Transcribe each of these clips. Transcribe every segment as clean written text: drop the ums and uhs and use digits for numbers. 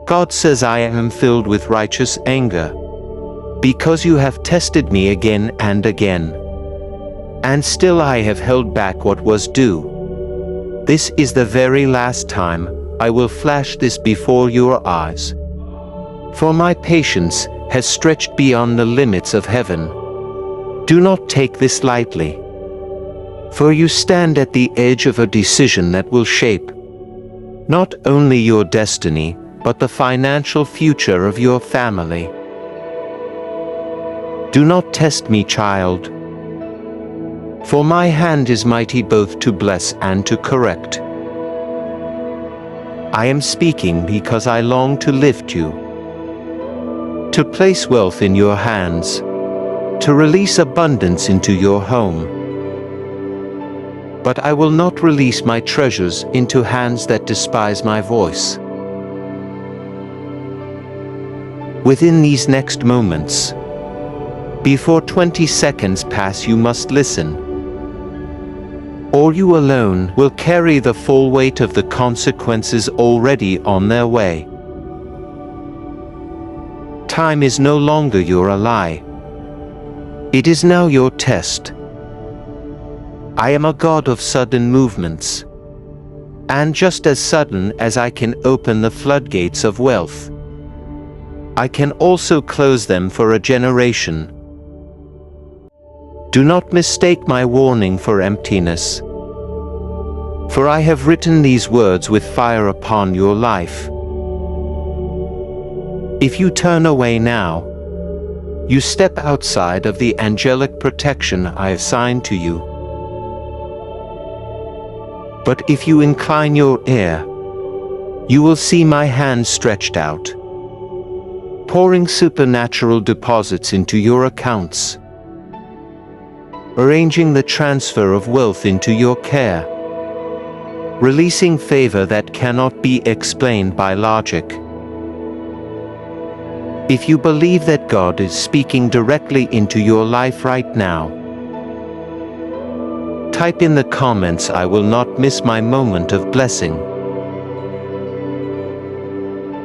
God says I am filled with righteous anger, because you have tested me again and again, and still I have held back what was due. This is the very last time I will flash this before your eyes. For my patience has stretched beyond the limits of heaven. Do not take this lightly, for you stand at the edge of a decision that will shape not only your destiny, but the financial future of your family. Do not test me, child, for my hand is mighty both to bless and to correct. I am speaking because I long to lift you, to place wealth in your hands, to release abundance into your home. But I will not release my treasures into hands that despise my voice. Within these next moments, before 20 seconds pass, you must listen, or you alone will carry the full weight of the consequences already on their way. Time is no longer your ally. It is now your test. I am a God of sudden movements, and just as sudden as I can open the floodgates of wealth, I can also close them for a generation. Do not mistake my warning for emptiness, for I have written these words with fire upon your life. If you turn away now, you step outside of the angelic protection I assign to you. But if you incline your ear, you will see my hand stretched out, pouring supernatural deposits into your accounts, arranging the transfer of wealth into your care, releasing favor that cannot be explained by logic. If you believe that God is speaking directly into your life right now, type in the comments, I will not miss my moment of blessing.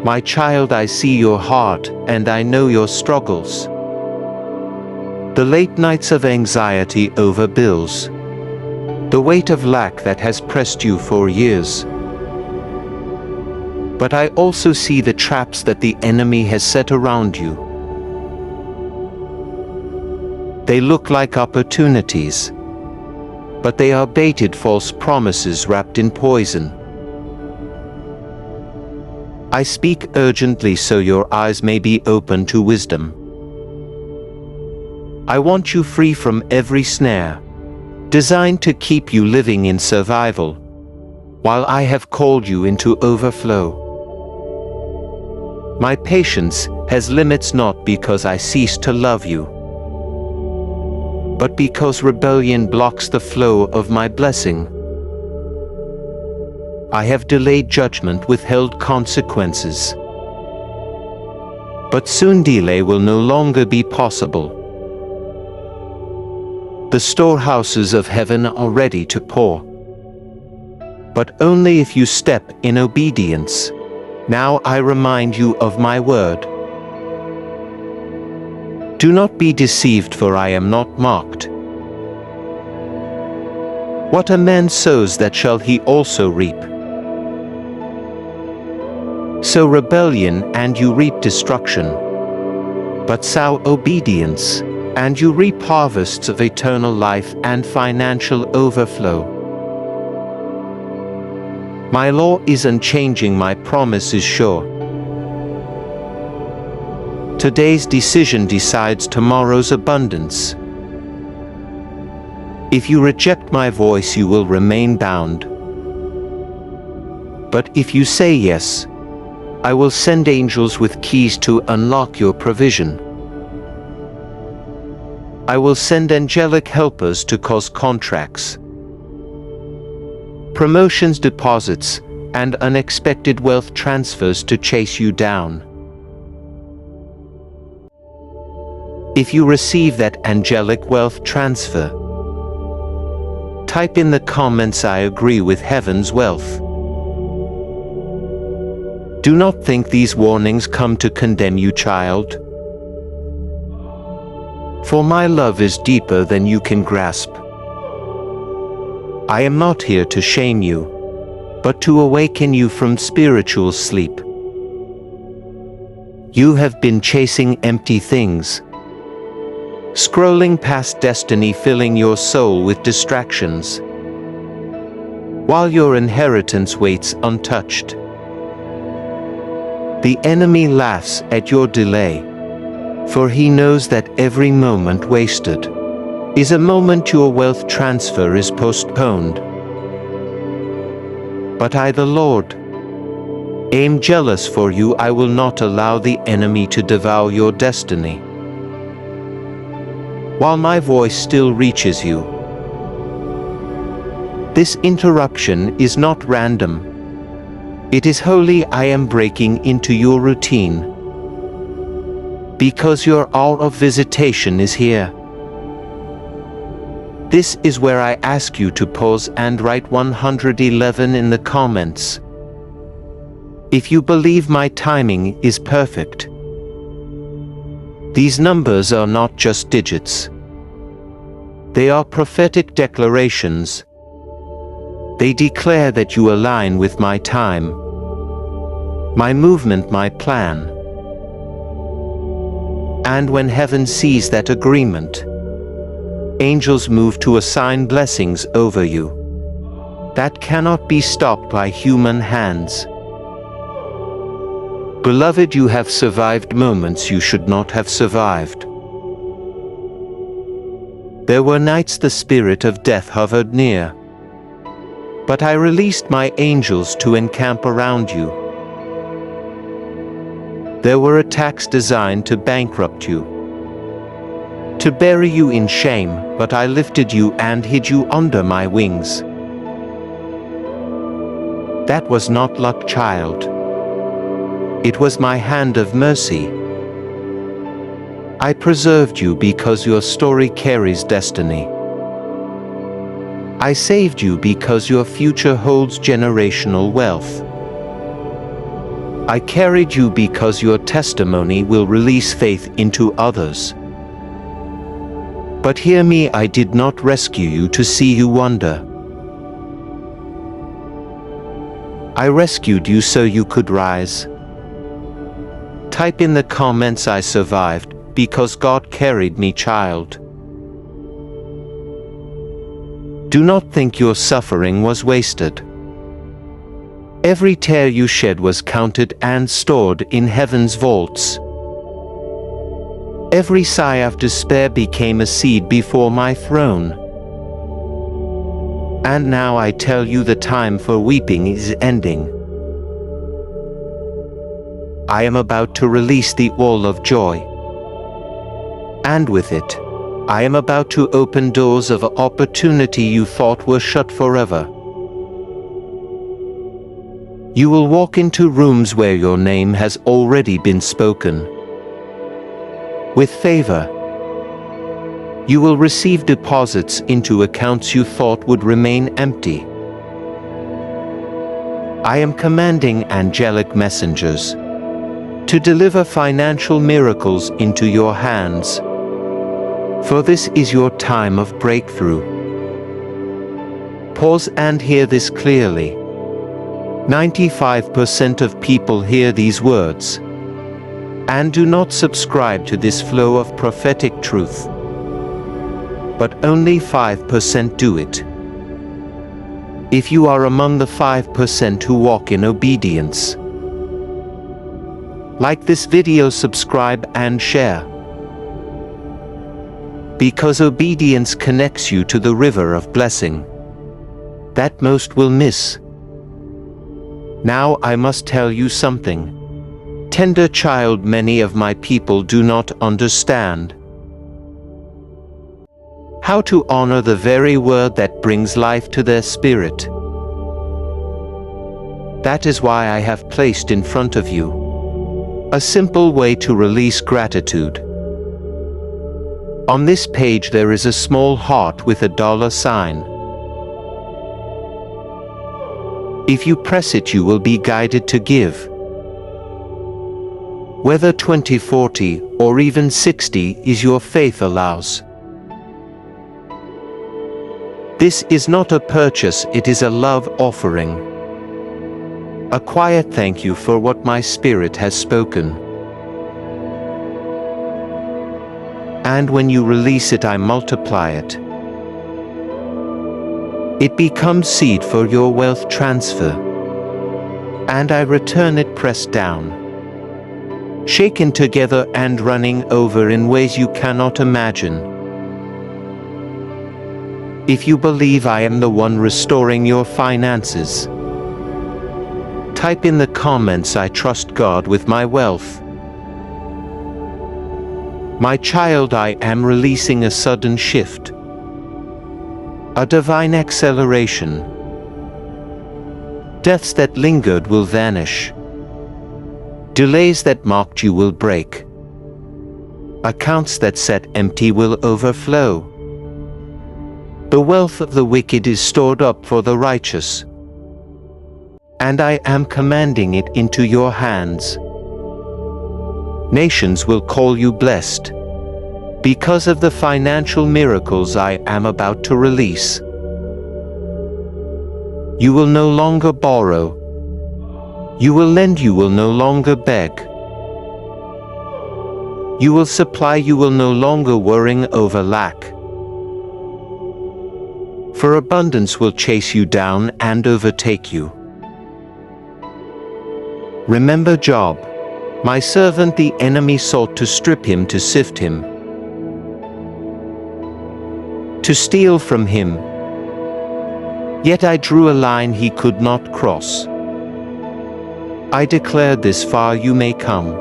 My child, I see your heart and I know your struggles. The late nights of anxiety over bills, the weight of lack that has pressed you for years. But I also see the traps that the enemy has set around you. They look like opportunities, but they are baited false promises wrapped in poison. I speak urgently so your eyes may be open to wisdom. I want you free from every snare, designed to keep you living in survival, while I have called you into overflow. My patience has limits not because I cease to love you, but because rebellion blocks the flow of my blessing. I have delayed judgment, withheld consequences. But soon delay will no longer be possible. The storehouses of heaven are ready to pour, but only if you step in obedience. Now I remind you of my word. Do not be deceived, for I am not mocked. What a man sows, that shall he also reap. Sow rebellion, and you reap destruction. But sow obedience, and you reap harvests of eternal life and financial overflow. My law is unchanging, my promise is sure. Today's decision decides tomorrow's abundance. If you reject my voice, you will remain bound. But if you say yes, I will send angels with keys to unlock your provision. I will send angelic helpers to cause contracts, promotions, deposits, and unexpected wealth transfers to chase you down. If you receive that angelic wealth transfer, type in the comments, I agree with heaven's wealth. Do not think these warnings come to condemn you, child. For my love is deeper than you can grasp. I am not here to shame you, but to awaken you from spiritual sleep. You have been chasing empty things, scrolling past destiny, filling your soul with distractions, while your inheritance waits untouched. The enemy laughs at your delay, for he knows that every moment wasted is a moment your wealth transfer is postponed. But I, the Lord, am jealous for you. I will not allow the enemy to devour your destiny, while my voice still reaches you. This interruption is not random. It is holy. I am breaking into your routine, because your hour of visitation is here. This is where I ask you to pause and write 111 in the comments. If you believe my timing is perfect. These numbers are not just digits. They are prophetic declarations. They declare that you align with my time, my movement, my plan. And when heaven sees that agreement, angels move to assign blessings over you that cannot be stopped by human hands. Beloved, you have survived moments you should not have survived. There were nights the spirit of death hovered near, but I released my angels to encamp around you. There were attacks designed to bankrupt you, to bury you in shame, but I lifted you and hid you under my wings. That was not luck, child. It was my hand of mercy. I preserved you because your story carries destiny. I saved you because your future holds generational wealth. I carried you because your testimony will release faith into others. But hear me, I did not rescue you to see you wonder. I rescued you so you could rise. Type in the comments, I survived because God carried me, child. Do not think your suffering was wasted. Every tear you shed was counted and stored in heaven's vaults. Every sigh of despair became a seed before my throne. And now I tell you, the time for weeping is ending. I am about to release the oil of joy. And with it, I am about to open doors of opportunity you thought were shut forever. You will walk into rooms where your name has already been spoken. With favor, you will receive deposits into accounts you thought would remain empty. I am commanding angelic messengers to deliver financial miracles into your hands, for this is your time of breakthrough. Pause and hear this clearly. 95% of people hear these words and do not subscribe to this flow of prophetic truth. But only 5% do it. If you are among the 5% who walk in obedience, like this video, subscribe and share. Because obedience connects you to the river of blessing that most will miss. Now I must tell you something. Tender child, many of my people do not understand how to honor the very word that brings life to their spirit. That is why I have placed in front of you a simple way to release gratitude. On this page there is a small heart with a $sign. If you press it, you will be guided to give. Whether 20, 40, or even 60 is your faith allows. This is not a purchase, it is a love offering. A quiet thank you for what my spirit has spoken. And when you release it, I multiply it. It becomes seed for your wealth transfer. And I return it pressed down, shaken together and running over in ways you cannot imagine. If you believe I am the one restoring your finances, type in the comments, I trust God with my wealth. My child, I am releasing a sudden shift, a divine acceleration. Deaths that lingered will vanish. Delays that mocked you will break. Accounts that sat empty will overflow. The wealth of the wicked is stored up for the righteous, and I am commanding it into your hands. Nations will call you blessed because of the financial miracles I am about to release. You will no longer borrow. You will lend, you will no longer beg. You will supply, you will no longer worry over lack. For abundance will chase you down and overtake you. Remember Job, my servant. The enemy sought to strip him, to sift him, to steal from him. Yet I drew a line he could not cross. I declared, this far you may come,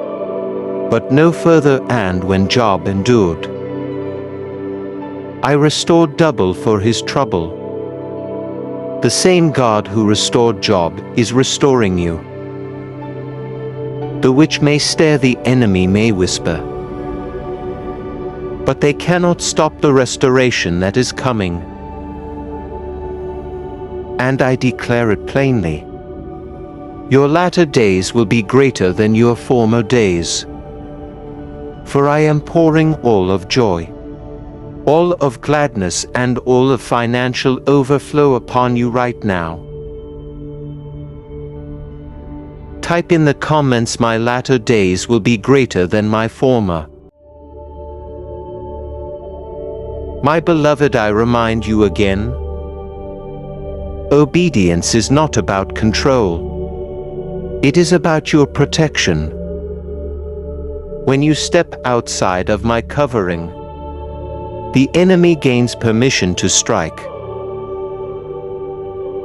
but no further. And when Job endured, I restored double for his trouble. The same God who restored Job is restoring you. The witch may stare, the enemy may whisper, but they cannot stop the restoration that is coming. And I declare it plainly. Your latter days will be greater than your former days. For I am pouring all of joy, all of gladness, and all of financial overflow upon you right now. Type in the comments, my latter days will be greater than my former. My beloved, I remind you again, obedience is not about control. It is about your protection. When you step outside of my covering, the enemy gains permission to strike.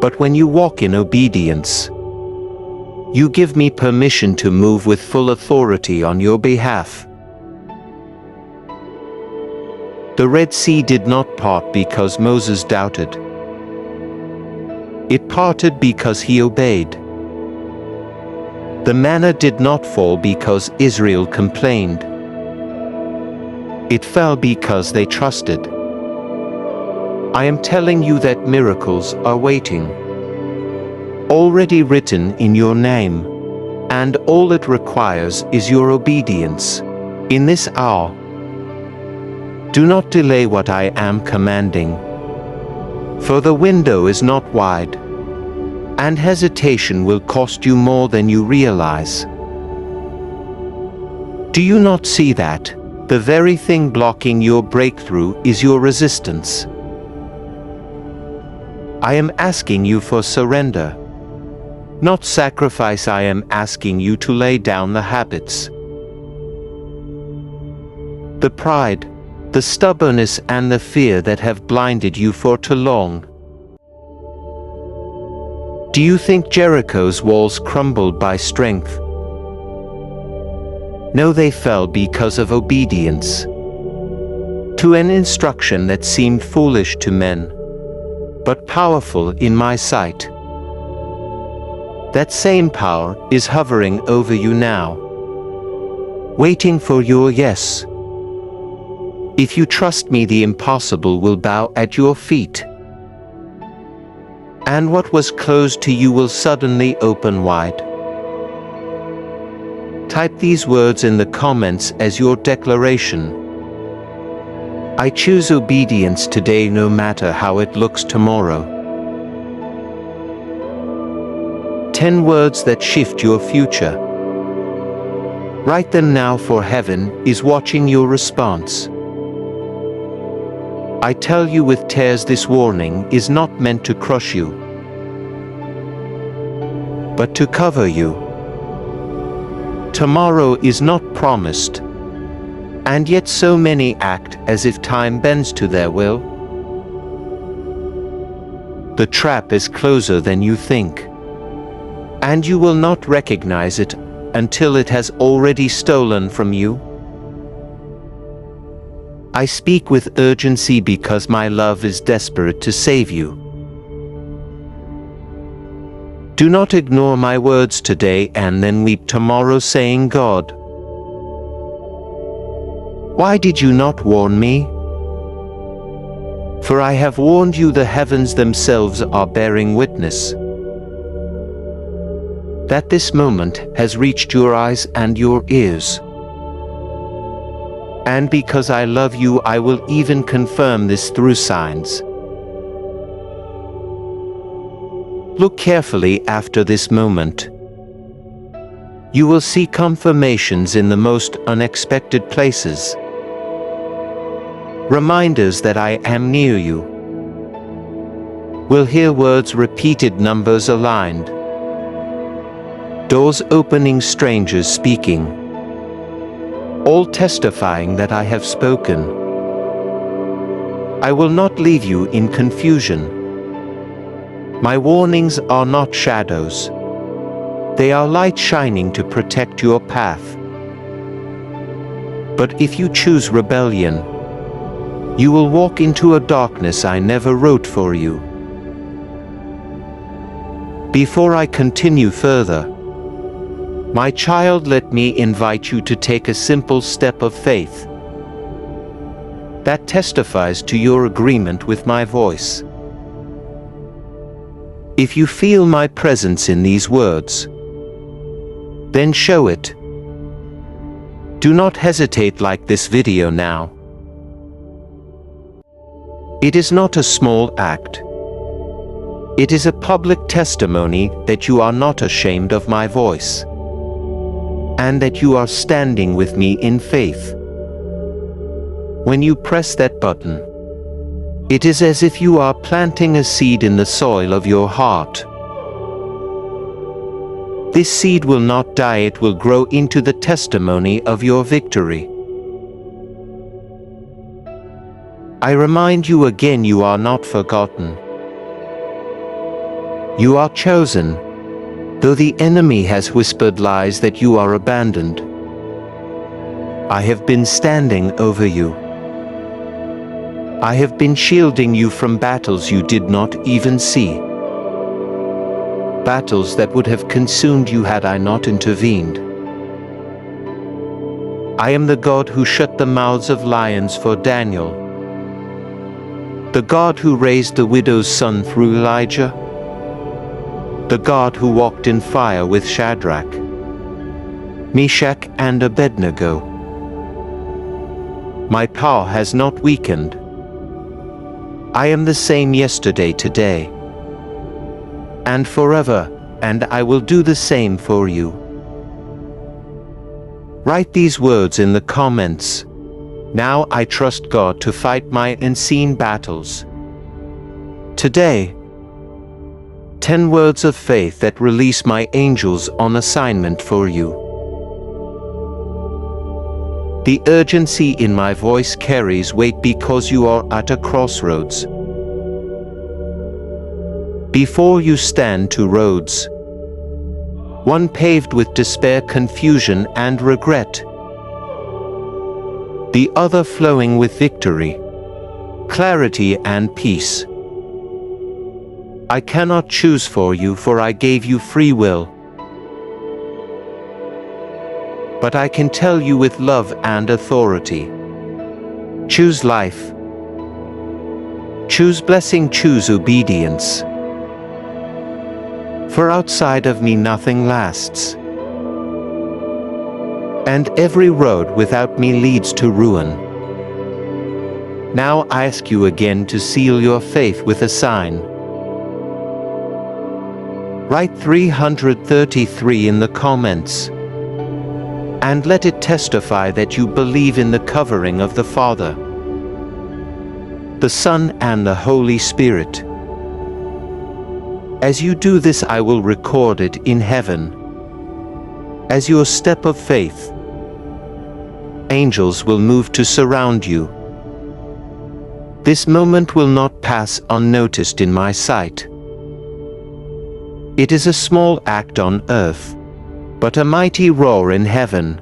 But when you walk in obedience, you give me permission to move with full authority on your behalf. The Red Sea did not part because Moses doubted. It parted because he obeyed. The manna did not fall because Israel complained. It fell because they trusted. I am telling you that miracles are waiting, already written in your name, and all it requires is your obedience. In this hour, do not delay what I am commanding, for the window is not wide, and hesitation will cost you more than you realize. Do you not see that? The very thing blocking your breakthrough is your resistance. I am asking you for surrender, not sacrifice. I am asking you to lay down the habits, the pride, the stubbornness, and the fear that have blinded you for too long. Do you think Jericho's walls crumbled by strength? No, they fell because of obedience to an instruction that seemed foolish to men, but powerful in my sight. That same power is hovering over you now, waiting for your yes. If you trust me, the impossible will bow at your feet, and what was closed to you will suddenly open wide. Type these words in the comments as your declaration. I choose obedience today, no matter how it looks tomorrow. 10 words that shift your future. Write them now, for heaven is watching your response. I tell you with tears, this warning is not meant to crush you, but to cover you. Tomorrow is not promised, and yet so many act as if time bends to their will. The trap is closer than you think, and you will not recognize it until it has already stolen from you. I speak with urgency because my love is desperate to save you. Do not ignore my words today and then weep tomorrow, saying, God, why did you not warn me? For I have warned you, the heavens themselves are bearing witness that this moment has reached your eyes and your ears. And because I love you, I will even confirm this through signs. Look carefully after this moment. You will see confirmations in the most unexpected places. Reminders that I am near you. Will hear words repeated, numbers aligned. Doors opening, strangers speaking. All testifying that I have spoken. I will not leave you in confusion. My warnings are not shadows. They are light shining to protect your path. But if you choose rebellion, you will walk into a darkness I never wrote for you. Before I continue further, my child, let me invite you to take a simple step of faith that testifies to your agreement with my voice. If you feel my presence in these words, then show it. Do not hesitate, like this video now. It is not a small act. It is a public testimony that you are not ashamed of my voice, and that you are standing with me in faith. When you press that button, it is as if you are planting a seed in the soil of your heart. This seed will not die, it will grow into the testimony of your victory. I remind you again, you are not forgotten. You are chosen, though the enemy has whispered lies that you are abandoned. I have been standing over you. I have been shielding you from battles you did not even see. Battles that would have consumed you had I not intervened. I am the God who shut the mouths of lions for Daniel. The God who raised the widow's son through Elijah. The God who walked in fire with Shadrach, Meshach, and Abednego. My power has not weakened. I am the same yesterday, today, and forever, and I will do the same for you. Write these words in the comments. Now I trust God to fight my unseen battles. Today, 10 words of faith that release my angels on assignment for you. The urgency in my voice carries weight because you are at a crossroads. Before you stand two roads, one paved with despair, confusion, and regret, the other flowing with victory, clarity, and peace. I cannot choose for you, for I gave you free will. But I can tell you with love and authority. Choose life. Choose blessing, choose obedience. For outside of me nothing lasts. and every road without me leads to ruin. Now I ask you again to seal your faith with a sign. Write 333 in the comments, and let it testify that you believe in the covering of the Father, the Son, and the Holy Spirit. As you do this, I will record it in heaven as your step of faith. Angels will move to surround you. This moment will not pass unnoticed in my sight. It is a small act on earth, but a mighty roar in heaven.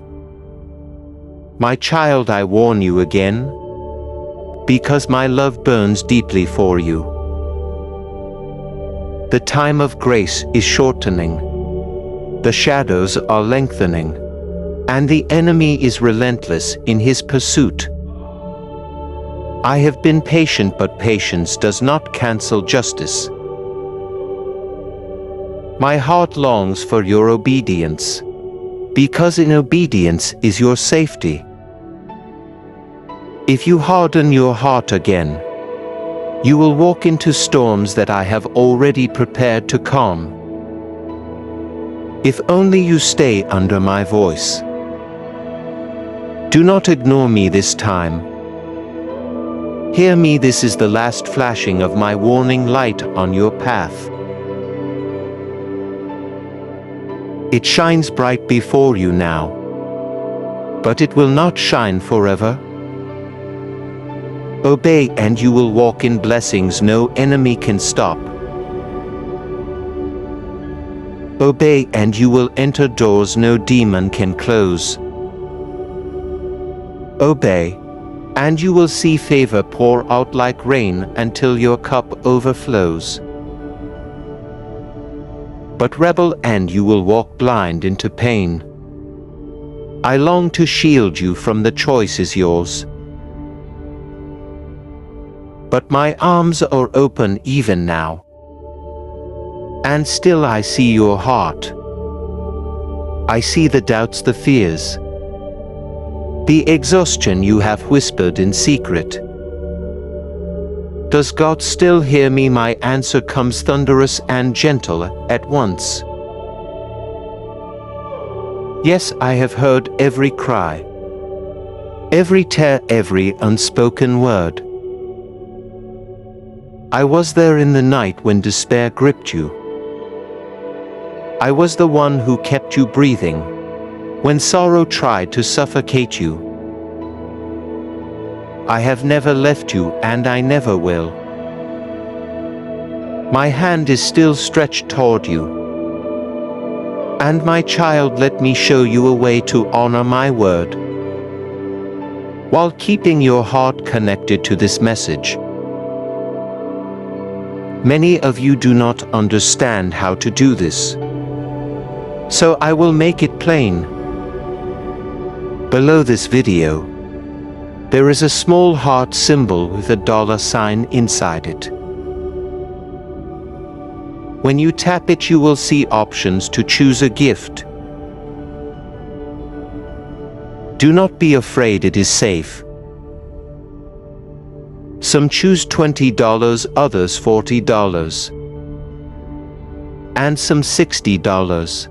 My child, I warn you again, because my love burns deeply for you. The time of grace is shortening. The shadows are lengthening, and the enemy is relentless in his pursuit. I have been patient, but patience does not cancel justice. My heart longs for your obedience, because in obedience is your safety. If you harden your heart again, you will walk into storms that I have already prepared to calm. If only you stay under my voice. Do not ignore me this time. Hear me, this is the last flashing of my warning light on your path. It shines bright before you now, but it will not shine forever. Obey and you will walk in blessings no enemy can stop. Obey and you will enter doors no demon can close. Obey, and you will see favor pour out like rain until your cup overflows. But rebel and you will walk blind into pain. I long to shield you from the choice is yours. But my arms are open even now, and still I see your heart. I see the doubts, the fears, the exhaustion you have whispered in secret. Does God still hear me? My answer comes thunderous and gentle at once. Yes, I have heard every cry, every tear, every unspoken word. I was there in the night when despair gripped you. I was the one who kept you breathing when sorrow tried to suffocate you. I have never left you, and I never will. My hand is still stretched toward you. And my child, let me show you a way to honor my word, while keeping your heart connected to this message. Many of you do not understand how to do this, so I will make it plain. Below this video, there is a small heart symbol with a $sign inside it. When you tap it, you will see options to choose a gift. Do not be afraid, it is safe. Some choose $20, others $40, and some $60.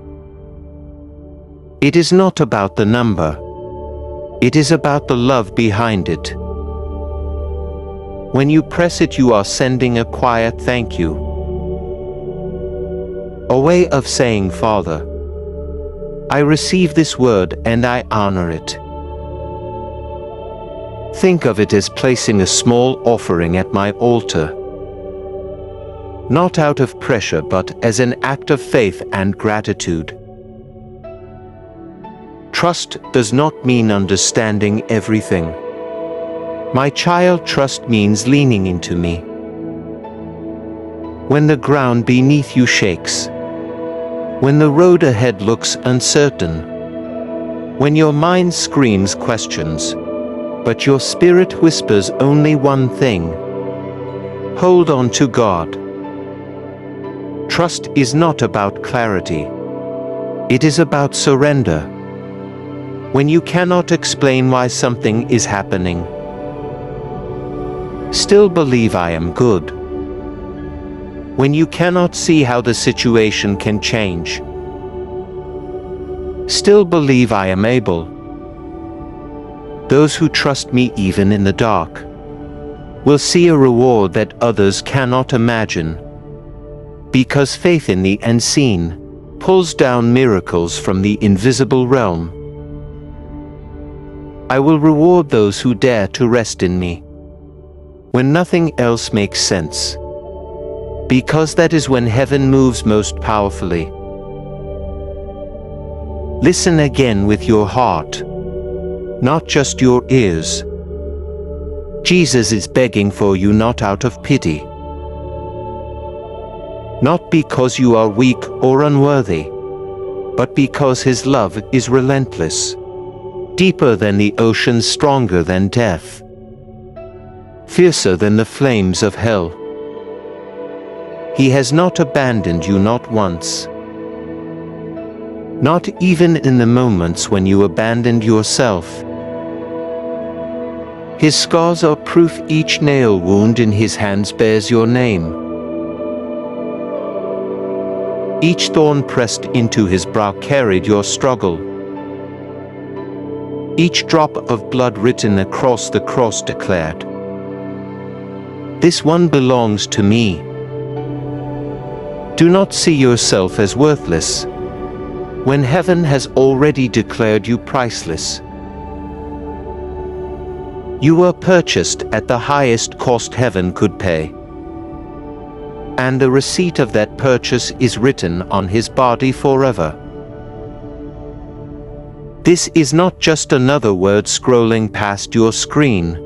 It is not about the number. It is about the love behind it. When you press it, you are sending a quiet thank you. A way of saying, Father, I receive this word and I honor it. Think of it as placing a small offering at my altar, not out of pressure but as an act of faith and gratitude. Trust does not mean understanding everything. My child, trust means leaning into me. When the ground beneath you shakes, when the road ahead looks uncertain, when your mind screams questions, but your spirit whispers only one thing: hold on to God. Trust is not about clarity. It is about surrender. When you cannot explain why something is happening, still believe I am good. When you cannot see how the situation can change, still believe I am able. Those who trust me even in the dark will see a reward that others cannot imagine, because faith in the unseen pulls down miracles from the invisible realm. I will reward those who dare to rest in me when nothing else makes sense, because that is when heaven moves most powerfully. Listen again with your heart, not just your ears. Jesus is begging for you, not out of pity, not because you are weak or unworthy, but because His love is relentless, deeper than the ocean, stronger than death, fiercer than the flames of hell. He has not abandoned you, not once. Not even in the moments when you abandoned yourself. His scars are proof, each nail wound in His hands bears your name. Each thorn pressed into His brow carried your struggle. Each drop of blood written across the cross declared, "This one belongs to me." Do not see yourself as worthless, when heaven has already declared you priceless. You were purchased at the highest cost heaven could pay, and the receipt of that purchase is written on His body forever. This is not just another word scrolling past your screen.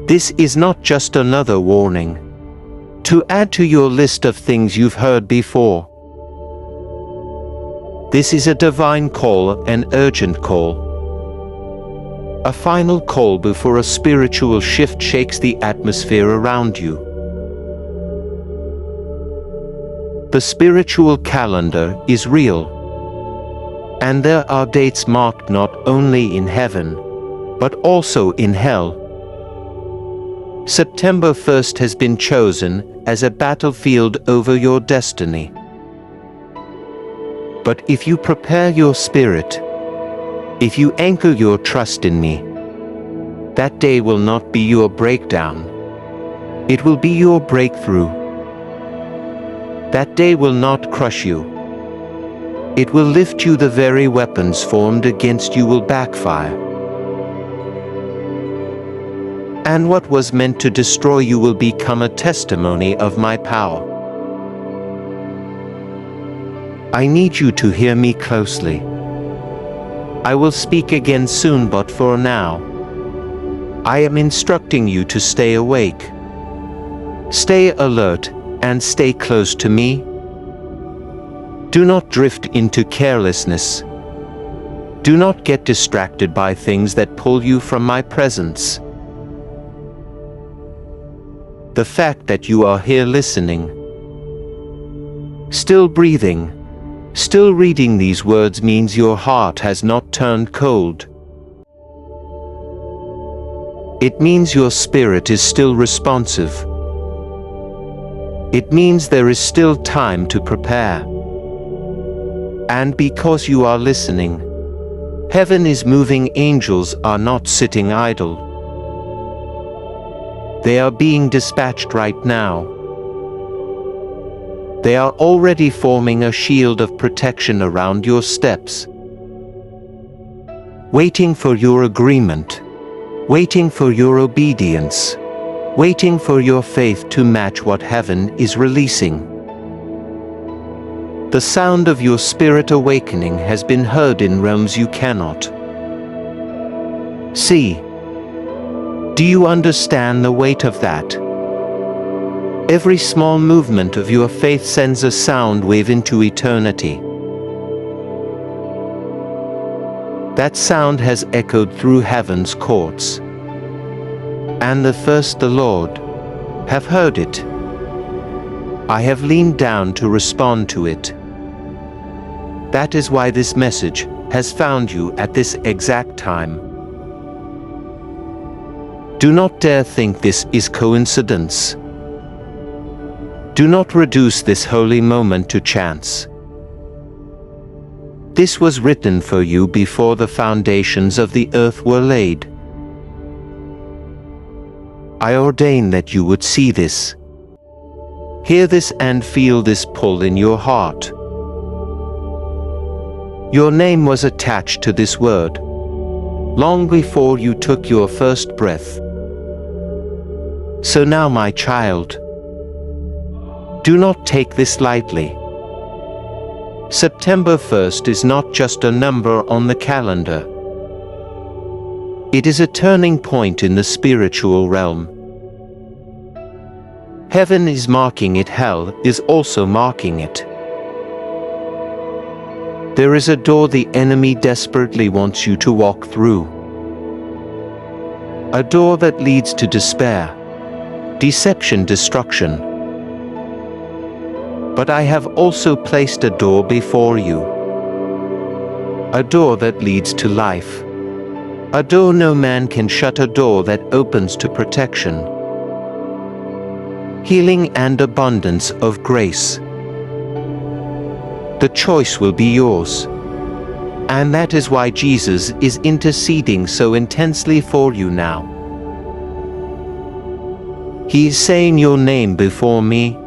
This is not just another warning to add to your list of things you've heard before. This is a divine call, an urgent call. A final call before a spiritual shift shakes the atmosphere around you. The spiritual calendar is real, and there are dates marked not only in heaven, but also in hell. September 1st has been chosen as a battlefield over your destiny. But if you prepare your spirit, if you anchor your trust in me, that day will not be your breakdown. It will be your breakthrough. That day will not crush you. It will lift you. The very weapons formed against you will backfire. And what was meant to destroy you will become a testimony of my power. I need you to hear me closely. I will speak again soon, but for now, I am instructing you to stay awake, stay alert, and stay close to me. Do not drift into carelessness. Do not get distracted by things that pull you from my presence. The fact that you are here listening, still breathing, still reading these words means your heart has not turned cold. It means your spirit is still responsive. It means there is still time to prepare. And because you are listening, heaven is moving. Angels are not sitting idle. They are being dispatched right now. They are already forming a shield of protection around your steps, waiting for your agreement, waiting for your obedience, waiting for your faith to match what heaven is releasing. The sound of your spirit awakening has been heard in realms you cannot see. Do you understand the weight of that? Every small movement of your faith sends a sound wave into eternity. That sound has echoed through heaven's courts, and the Lord, have heard it. I have leaned down to respond to it. That is why this message has found you at this exact time. Do not dare think this is coincidence. Do not reduce this holy moment to chance. This was written for you before the foundations of the earth were laid. I ordain that you would see this, hear this, and feel this pull in your heart. Your name was attached to this word long before you took your first breath. So now, my child, do not take this lightly. September 1st is not just a number on the calendar. It is a turning point in the spiritual realm. Heaven is marking it, hell is also marking it. There is a door the enemy desperately wants you to walk through. A door that leads to despair, deception, destruction. But I have also placed a door before you. A door that leads to life. A door no man can shut, a door that opens to protection, healing, and abundance of grace. The choice will be yours. And that is why Jesus is interceding so intensely for you now. He is saying your name before me,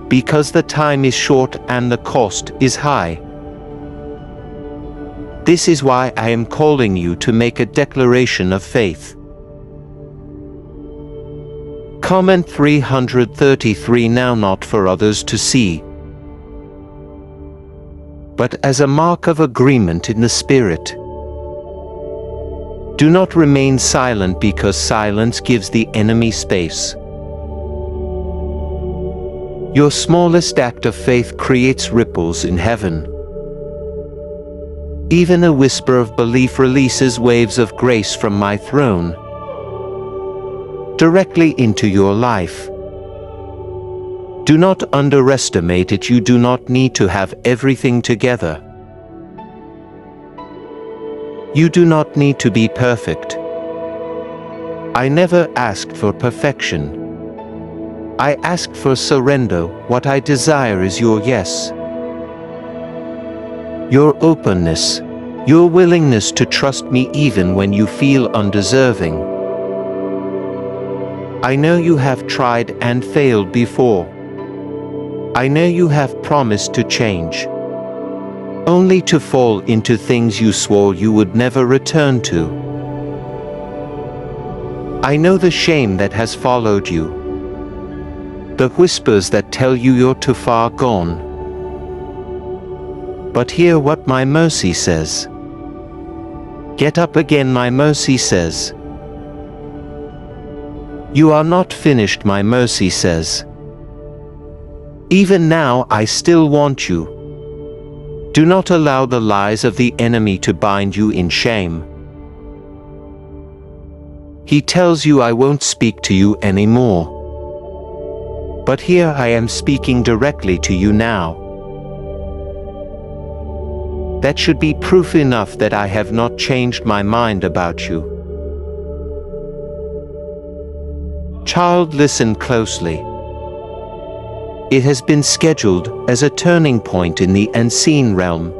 because the time is short and the cost is high. This is why I am calling you to make a declaration of faith. Comment 333. Now, not for others to see, but as a mark of agreement in the Spirit. Do not remain silent, because silence gives the enemy space. Your smallest act of faith creates ripples in heaven. Even a whisper of belief releases waves of grace from my throne directly into your life. Do not underestimate it. You do not need to have everything together. You do not need to be perfect. I never asked for perfection. I asked for surrender. What I desire is your yes, your openness, your willingness to trust me even when you feel undeserving. I know you have tried and failed before. I know you have promised to change, only to fall into things you swore you would never return to. I know the shame that has followed you, the whispers that tell you you're too far gone. But hear what my mercy says. Get up again, my mercy says. You are not finished, my mercy says. Even now I still want you. Do not allow the lies of the enemy to bind you in shame. He tells you I won't speak to you anymore. But here I am speaking directly to you now. That should be proof enough that I have not changed my mind about you. Child, listen closely. It has been scheduled as a turning point in the unseen realm.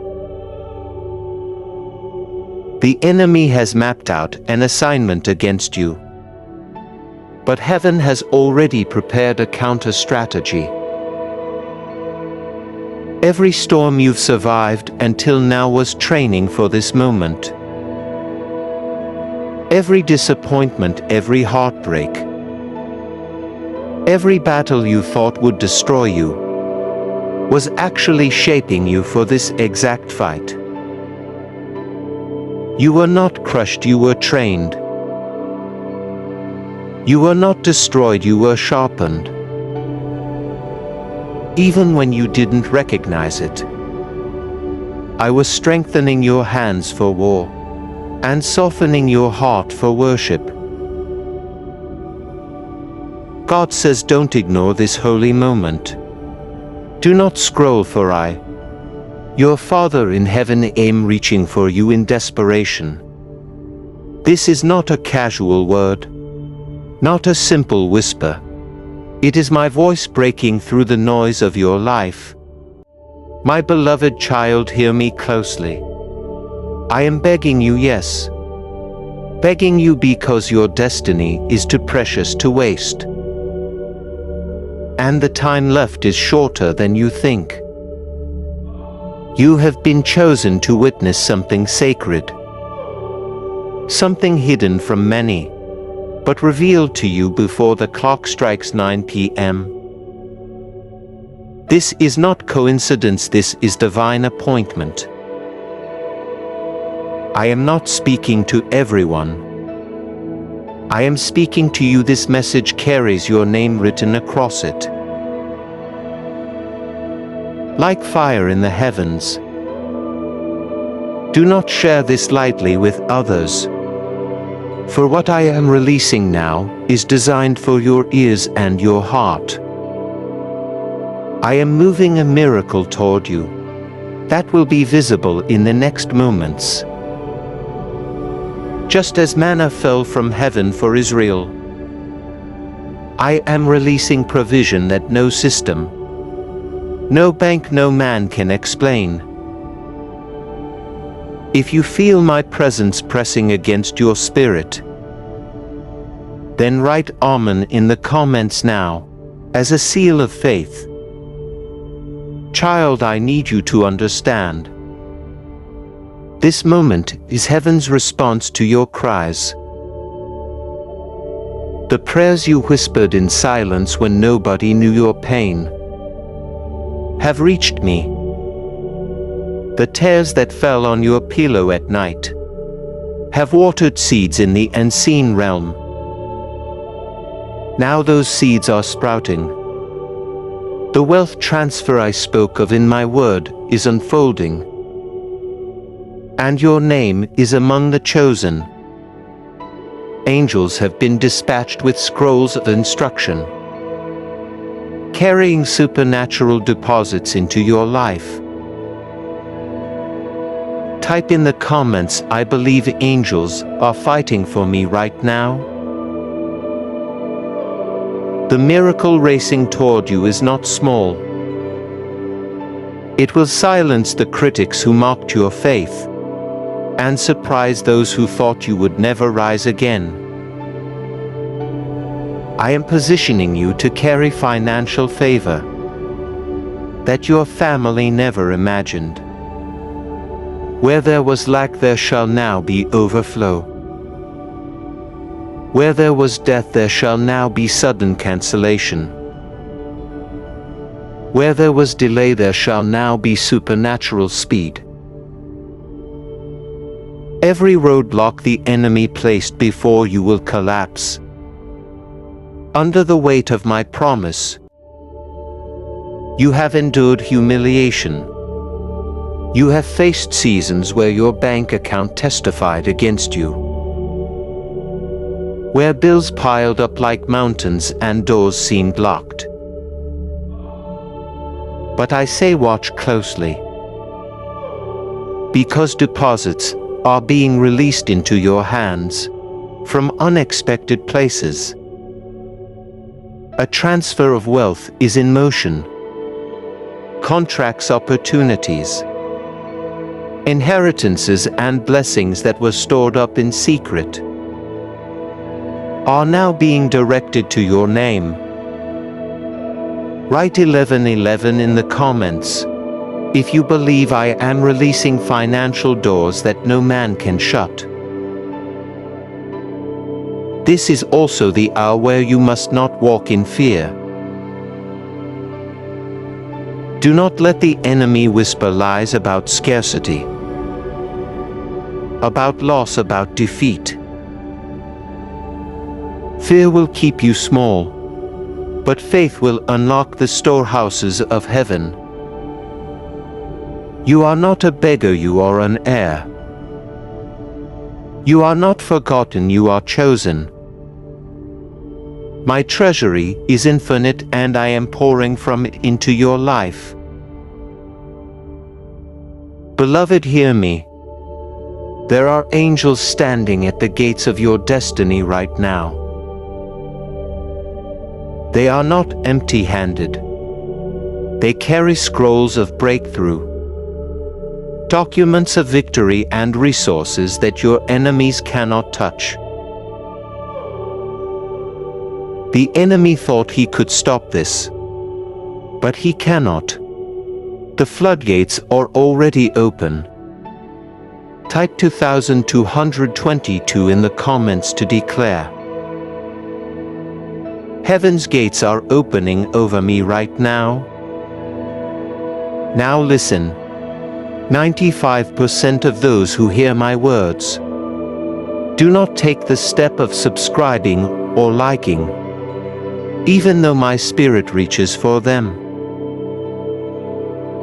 The enemy has mapped out an assignment against you, but heaven has already prepared a counter-strategy. Every storm you've survived until now was training for this moment. Every disappointment, every heartbreak, every battle you thought would destroy you was actually shaping you for this exact fight. You were not crushed, you were trained. You were not destroyed, you were sharpened. Even when you didn't recognize it, I was strengthening your hands for war and softening your heart for worship. God says, don't ignore this holy moment. Do not scroll, for I Your Father in heaven am reaching for you in desperation. This is not a casual word, not a simple whisper. It is my voice breaking through the noise of your life. My beloved child, hear me closely. I am begging you, yes. Begging you because your destiny is too precious to waste. And the time left is shorter than you think. You have been chosen to witness something sacred. Something hidden from many, but revealed to you before the clock strikes 9 p.m. This is not coincidence, this is divine appointment. I am not speaking to everyone. I am speaking to you. This message carries your name written across it. Like fire in the heavens. Do not share this lightly with others. For what I am releasing now is designed for your ears and your heart. I am moving a miracle toward you that will be visible in the next moments. Just as manna fell from heaven for Israel, I am releasing provision that no system, no bank, no man can explain. If you feel my presence pressing against your spirit, then write Amen in the comments now, as a seal of faith. Child, I need you to understand. This moment is heaven's response to your cries. The prayers you whispered in silence when nobody knew your pain have reached me. The tears that fell on your pillow at night have watered seeds in the unseen realm. Now those seeds are sprouting. The wealth transfer I spoke of in my word is unfolding. And your name is among the chosen. Angels have been dispatched with scrolls of instruction, carrying supernatural deposits into your life. Type in the comments, I believe angels are fighting for me right now. The miracle racing toward you is not small. It will silence the critics who mocked your faith and surprise those who thought you would never rise again. I am positioning you to carry financial favor that your family never imagined. Where there was lack, there shall now be overflow. Where there was death, there shall now be sudden cancellation. Where there was delay, there shall now be supernatural speed. Every roadblock the enemy placed before you will collapse under the weight of my promise. You have endured humiliation. You have faced seasons where your bank account testified against you, where bills piled up like mountains and doors seemed locked. But I say watch closely, because deposits are being released into your hands from unexpected places. A transfer of wealth is in motion. Contracts, opportunities, inheritances and blessings that were stored up in secret are now being directed to your name. Write 1111 in the comments if you believe I am releasing financial doors that no man can shut. This is also the hour where you must not walk in fear. Do not let the enemy whisper lies about scarcity, about loss, about defeat. Fear will keep you small, but faith will unlock the storehouses of heaven. You are not a beggar, you are an heir. You are not forgotten, you are chosen. My treasury is infinite and I am pouring from it into your life. Beloved, hear me. There are angels standing at the gates of your destiny right now. They are not empty-handed. They carry scrolls of breakthrough, documents of victory, and resources that your enemies cannot touch. The enemy thought he could stop this, but he cannot. The floodgates are already open. Type 2222 in the comments to declare. Heaven's gates are opening over me right now. Now listen. 95% of those who hear my words do not take the step of subscribing or liking, even though my spirit reaches for them.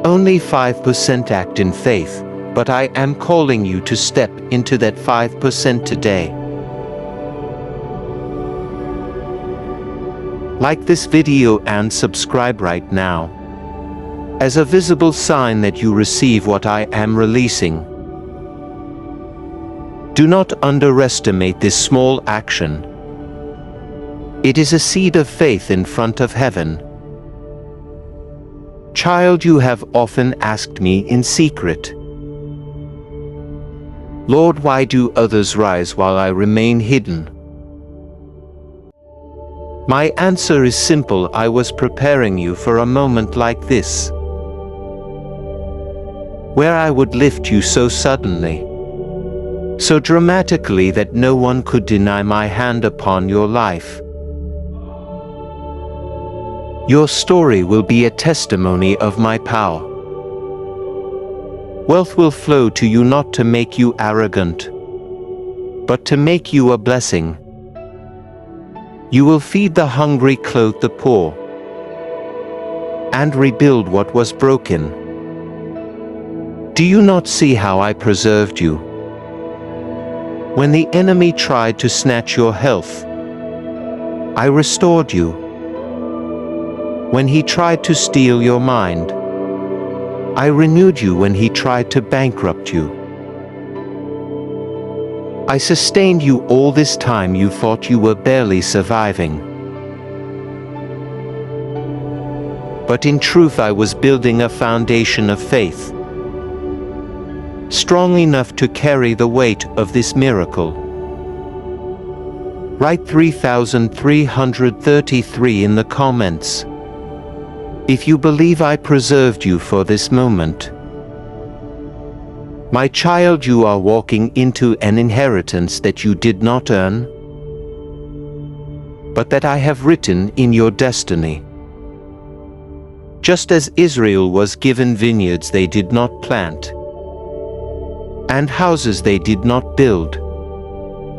Only 5% act in faith, but I am calling you to step into that 5% today. Like this video and subscribe right now, as a visible sign that you receive what I am releasing. Do not underestimate this small action. It is a seed of faith in front of heaven. Child, you have often asked me in secret, Lord, why do others rise while I remain hidden? My answer is simple. I was preparing you for a moment like this, where I would lift you so suddenly, so dramatically that no one could deny my hand upon your life. Your story will be a testimony of my power. Wealth will flow to you not to make you arrogant, but to make you a blessing. You will feed the hungry, clothe the poor, and rebuild what was broken. Do you not see how I preserved you? When the enemy tried to snatch your health, I restored you. When he tried to steal your mind, I renewed you. When he tried to bankrupt you, I sustained you. All this time you thought you were barely surviving, but in truth I was building a foundation of faith, strong enough to carry the weight of this miracle. Write 3333 in the comments if you believe I preserved you for this moment. My child, you are walking into an inheritance that you did not earn, but that I have written in your destiny. Just as Israel was given vineyards they did not plant, and houses they did not build,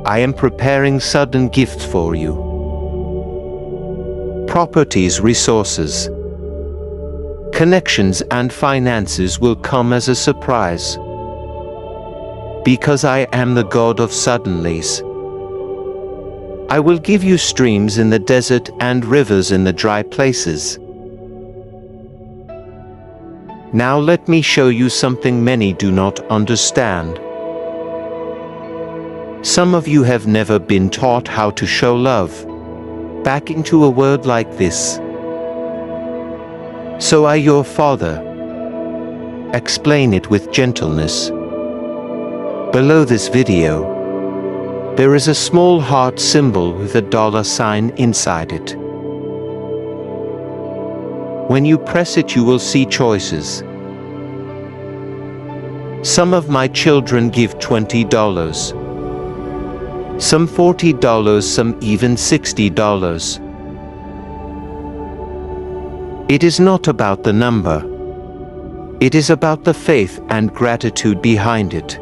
I am preparing sudden gifts for you. Properties, resources, connections, and finances will come as a surprise. Because I am the God of suddenlies. I will give you streams in the desert and rivers in the dry places. Now let me show you something many do not understand. Some of you have never been taught how to show love back into a word like this. So I, your Father, explain it with gentleness. Below this video, there is a small heart symbol with a $sign inside it. When you press it, you will see choices. Some of my children give $20, some $40, some even $60. It is not about the number. It is about the faith and gratitude behind it.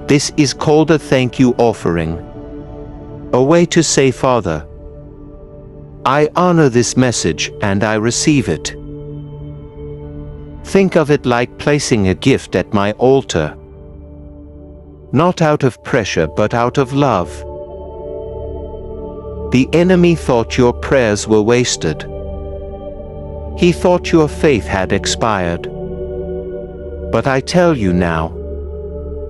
This is called a thank you offering, a way to say, Father, I honor this message and I receive it. Think of it like placing a gift at my altar, not out of pressure but out of love. The enemy thought your prayers were wasted. He thought your faith had expired. But I tell you now,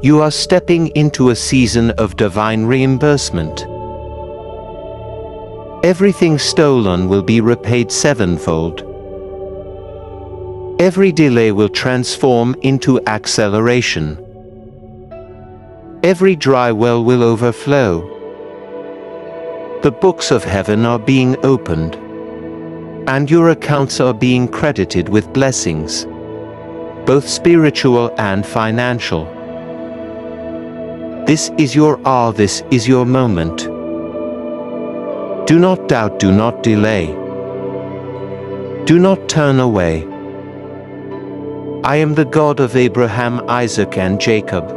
you are stepping into a season of divine reimbursement. Everything stolen will be repaid sevenfold. Every delay will transform into acceleration. Every dry well will overflow. The books of heaven are being opened, and your accounts are being credited with blessings, both spiritual and financial. This is your hour, this is your moment. Do not doubt, do not delay. Do not turn away. I am the God of Abraham, Isaac, and Jacob.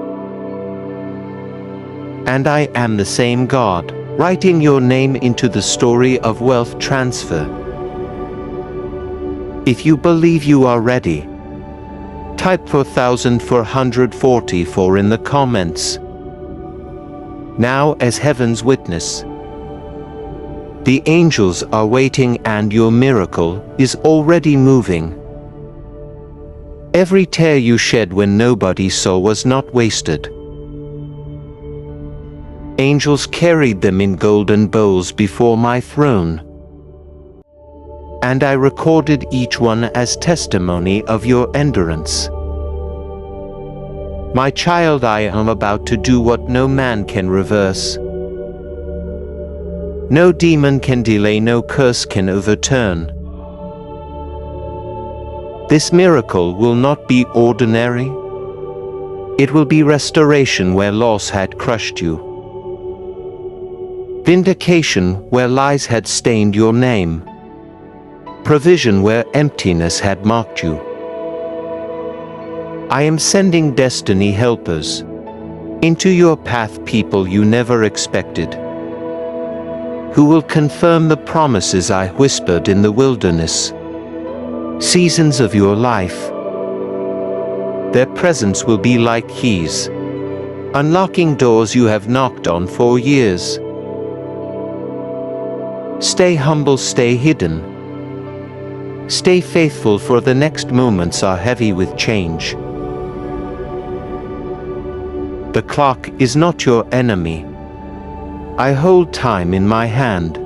And I am the same God, writing your name into the story of wealth transfer. If you believe you are ready, type 4444 in the comments. Now, as heaven's witness, the angels are waiting and your miracle is already moving. Every tear you shed when nobody saw was not wasted. Angels carried them in golden bowls before my throne, and I recorded each one as testimony of your endurance. My child, I am about to do what no man can reverse. No demon can delay, no curse can overturn. This miracle will not be ordinary. It will be restoration where loss had crushed you. Vindication where lies had stained your name. Provision where emptiness had marked you. I am sending destiny helpers into your path, people you never expected, who will confirm the promises I whispered in the wilderness. Seasons of your life. Their presence will be like keys, unlocking doors you have knocked on for years. Stay humble, stay hidden. Stay faithful, for the next moments are heavy with change. The clock is not your enemy. I hold time in my hand,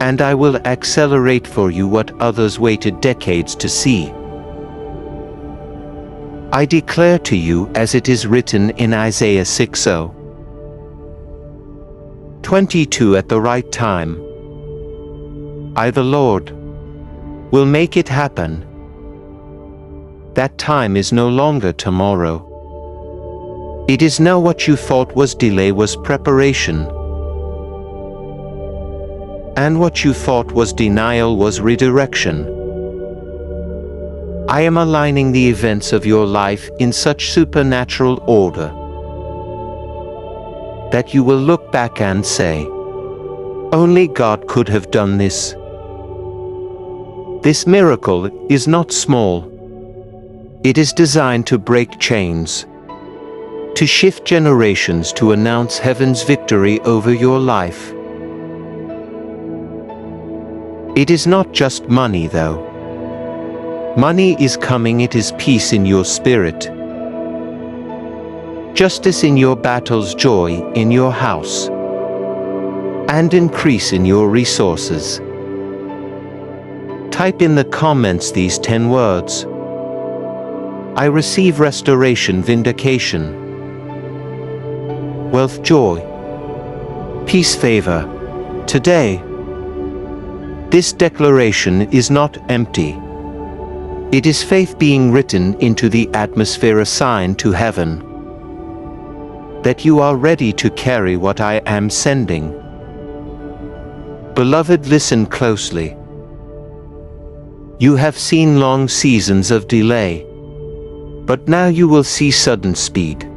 and I will accelerate for you what others waited decades to see. I declare to you as it is written in Isaiah 6:22, at the right time, I, the Lord, will make it happen. That time is no longer tomorrow. It is now. What you thought was delay was preparation. And what you thought was denial was redirection. I am aligning the events of your life in such supernatural order that you will look back and say, only God could have done this. This miracle is not small. It is designed to break chains, to shift generations, to announce heaven's victory over your life. It is not just money, though. Money is coming. It is peace in your spirit, justice in your battles, joy in your house, and increase in your resources. Type in the comments these 10 words. I receive restoration, vindication, wealth, joy, peace, favor. Today, this declaration is not empty. It is faith being written into the atmosphere, a sign to heaven that you are ready to carry what I am sending. Beloved, listen closely. You have seen long seasons of delay, but now you will see sudden speed.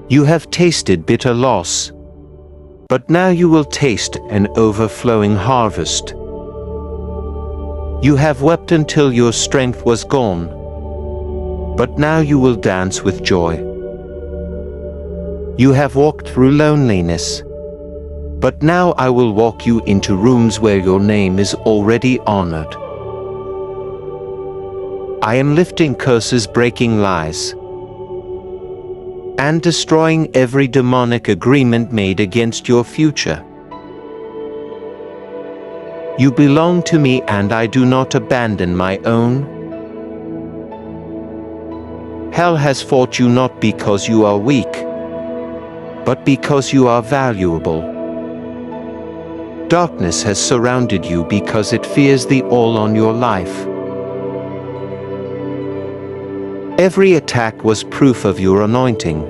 You have tasted bitter loss, but now you will taste an overflowing harvest. You have wept until your strength was gone, but now you will dance with joy. You have walked through loneliness, but now I will walk you into rooms where your name is already honored. I am lifting curses, breaking lies, and destroying every demonic agreement made against your future. You belong to me, and I do not abandon my own. Hell has fought you not because you are weak, but because you are valuable. Darkness has surrounded you because it fears the all on your life. Every attack was proof of your anointing.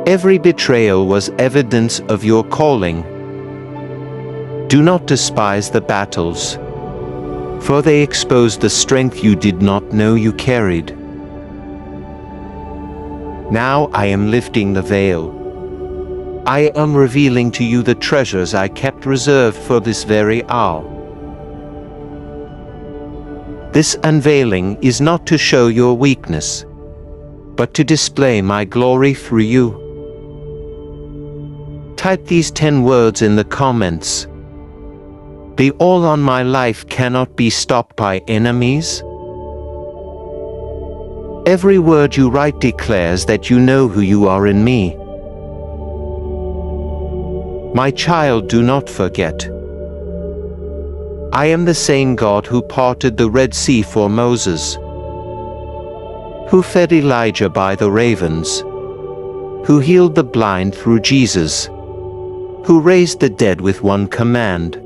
Every betrayal was evidence of your calling. Do not despise the battles, for they expose the strength you did not know you carried. Now I am lifting the veil. I am revealing to you the treasures I kept reserved for this very hour. This unveiling is not to show your weakness, but to display my glory through you. Type these 10 words in the comments. The all on my life cannot be stopped by enemies. Every word you write declares that you know who you are in me. My child, do not forget. I am the same God who parted the Red Sea for Moses, who fed Elijah by the ravens, who healed the blind through Jesus, who raised the dead with one command.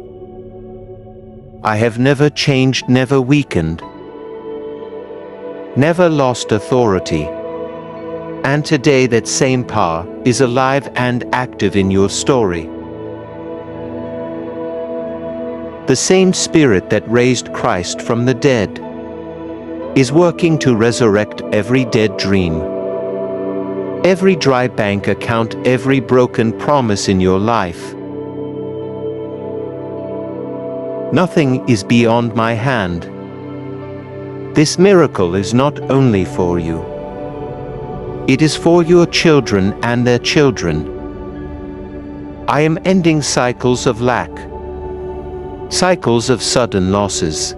I have never changed, never weakened, never lost authority. And today that same power is alive and active in your story. The same Spirit that raised Christ from the dead is working to resurrect every dead dream, every dry bank account, every broken promise in your life. Nothing is beyond my hand. This miracle is not only for you. It is for your children and their children. I am ending cycles of lack, cycles of sudden losses,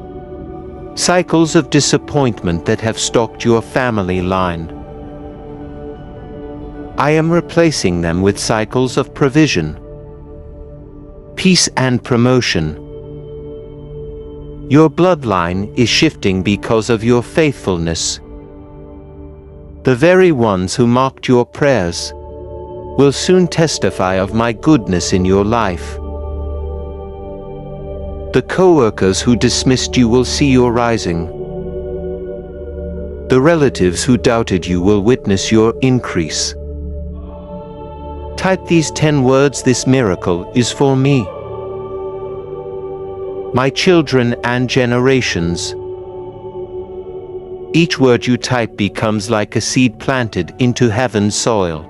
cycles of disappointment that have stalked your family line. I am replacing them with cycles of provision, peace and promotion. Your bloodline is shifting because of your faithfulness. The very ones who mocked your prayers will soon testify of my goodness in your life. The co-workers who dismissed you will see your rising. The relatives who doubted you will witness your increase. Type these 10 words: this miracle is for me, my children and generations. Each word you type becomes like a seed planted into heaven's soil,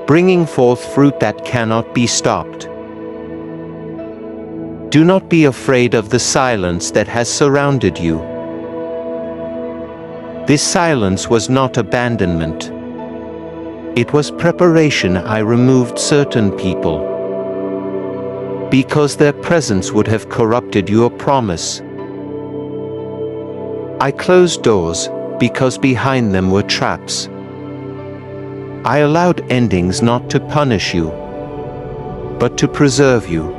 bringing forth fruit that cannot be stopped. Do not be afraid of the silence that has surrounded you. This silence was not abandonment. It was preparation. I removed certain people because their presence would have corrupted your promise. I closed doors because behind them were traps. I allowed endings not to punish you, but to preserve you.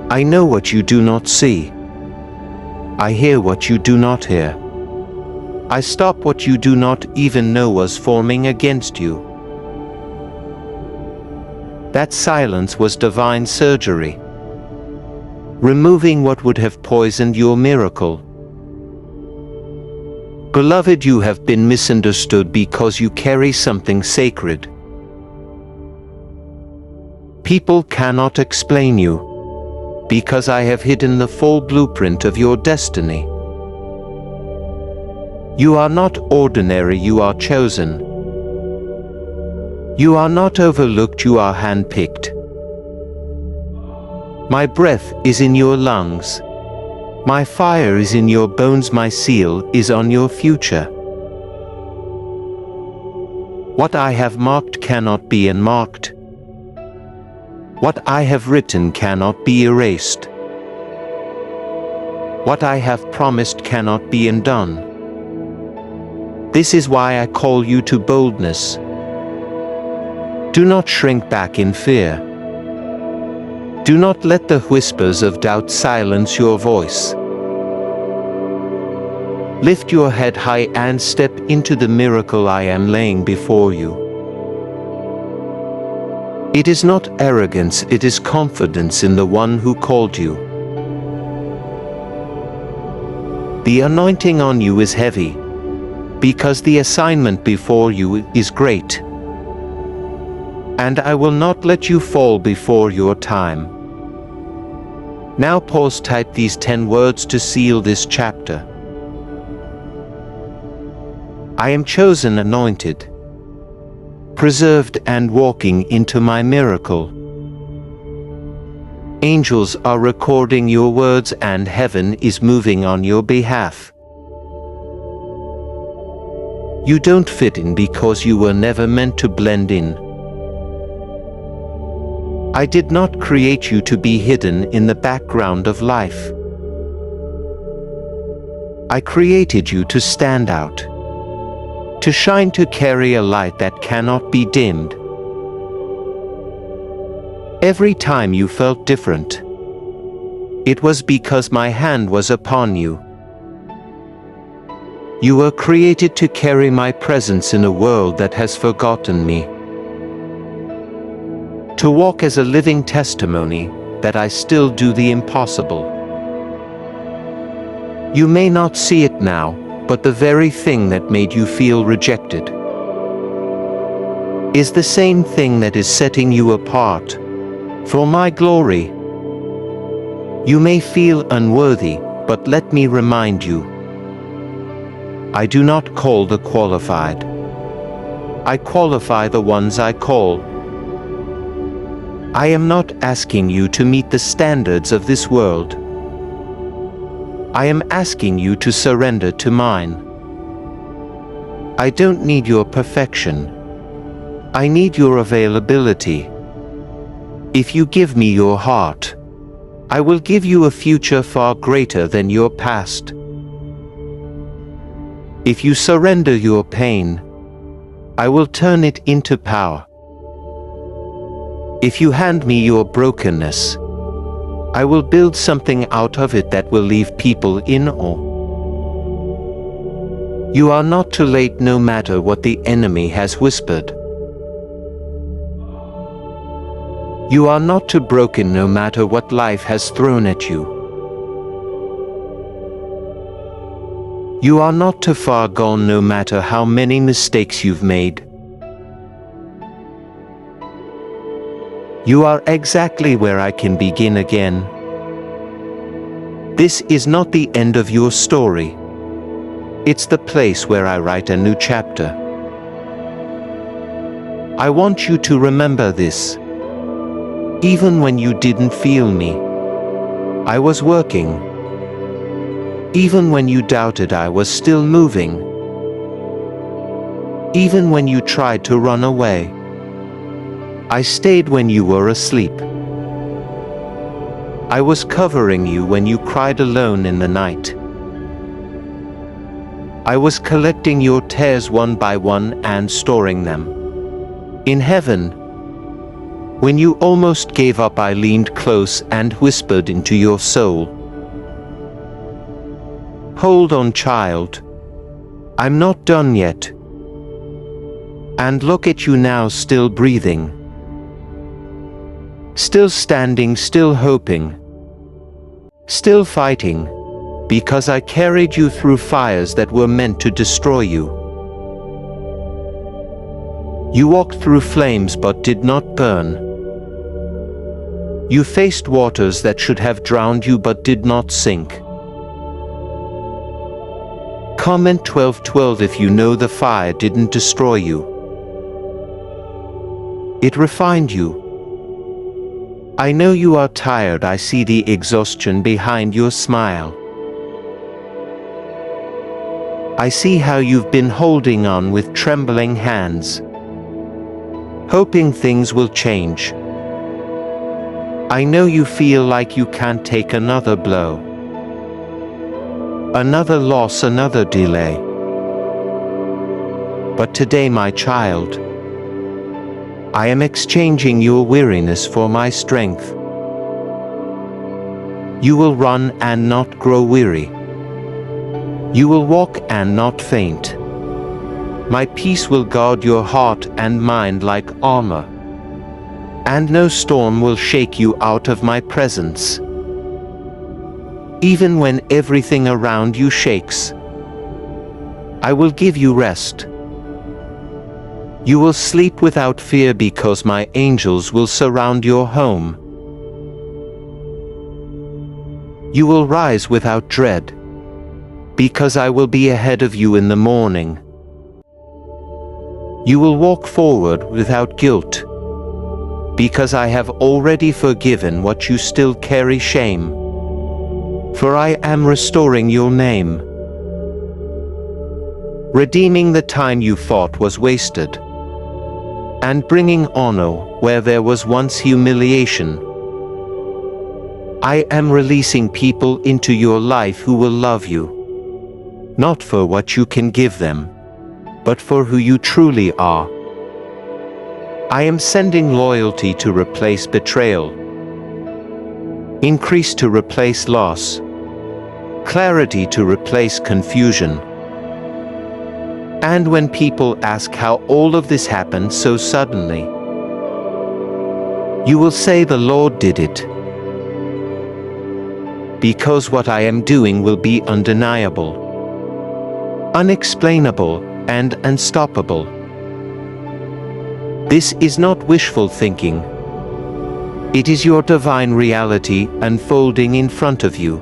I know what you do not see. I hear what you do not hear. I stop what you do not even know was forming against you. That silence was divine surgery, removing what would have poisoned your miracle. Beloved, you have been misunderstood because you carry something sacred. People cannot explain you, because I have hidden the full blueprint of your destiny. You are not ordinary, you are chosen. You are not overlooked, you are handpicked. My breath is in your lungs. My fire is in your bones, my seal is on your future. What I have marked cannot be unmarked. What I have written cannot be erased. What I have promised cannot be undone. This is why I call you to boldness. Do not shrink back in fear. Do not let the whispers of doubt silence your voice. Lift your head high and step into the miracle I am laying before you. It is not arrogance, it is confidence in the one who called you. The anointing on you is heavy, because the assignment before you is great. And I will not let you fall before your time. Now pause, type these 10 words to seal this chapter. I am chosen, anointed, preserved and walking into my miracle. Angels are recording your words and heaven is moving on your behalf. You don't fit in because you were never meant to blend in. I did not create you to be hidden in the background of life. I created you to stand out, to shine, to carry a light that cannot be dimmed. Every time you felt different, it was because my hand was upon you. You were created to carry my presence in a world that has forgotten me. To walk as a living testimony that I still do the impossible. You may not see it now, but the very thing that made you feel rejected is the same thing that is setting you apart for my glory. You may feel unworthy, but let me remind you, I do not call the qualified. I qualify the ones I call. I am not asking you to meet the standards of this world. I am asking you to surrender to mine. I don't need your perfection. I need your availability. If you give me your heart, I will give you a future far greater than your past. If you surrender your pain, I will turn it into power. If you hand me your brokenness, I will build something out of it that will leave people in awe. You are not too late, no matter what the enemy has whispered. You are not too broken, no matter what life has thrown at you. You are not too far gone, no matter how many mistakes you've made. You are exactly where I can begin again. This is not the end of your story. It's the place where I write a new chapter. I want you to remember this. Even when you didn't feel me, I was working. Even when you doubted, I was still moving. Even when you tried to run away, I stayed when you were asleep. I was covering you when you cried alone in the night. I was collecting your tears one by one and storing them. In heaven, when you almost gave up, I leaned close and whispered into your soul. Hold on, child. I'm not done yet. And look at you now, still breathing. Still standing, still hoping. Still fighting, because I carried you through fires that were meant to destroy you. You walked through flames but did not burn. You faced waters that should have drowned you but did not sink. Comment 12:12 if you know the fire didn't destroy you. It refined you. I know you are tired, I see the exhaustion behind your smile. I see how you've been holding on with trembling hands, hoping things will change. I know you feel like you can't take another blow. Another loss, another delay. But today, my child, I am exchanging your weariness for my strength. You will run and not grow weary. You will walk and not faint. My peace will guard your heart and mind like armor, and no storm will shake you out of my presence. Even when everything around you shakes, I will give you rest. You will sleep without fear because my angels will surround your home. You will rise without dread, because I will be ahead of you in the morning. You will walk forward without guilt, because I have already forgiven what you still carry shame. For I am restoring your name, redeeming the time you thought was wasted, and bringing honor where there was once humiliation. I am releasing people into your life who will love you, not for what you can give them, but for who you truly are. I am sending loyalty to replace betrayal, increase to replace loss, clarity to replace confusion. And when people ask how all of this happened so suddenly, you will say the Lord did it. Because what I am doing will be undeniable, unexplainable, and unstoppable. This is not wishful thinking. It is your divine reality unfolding in front of you.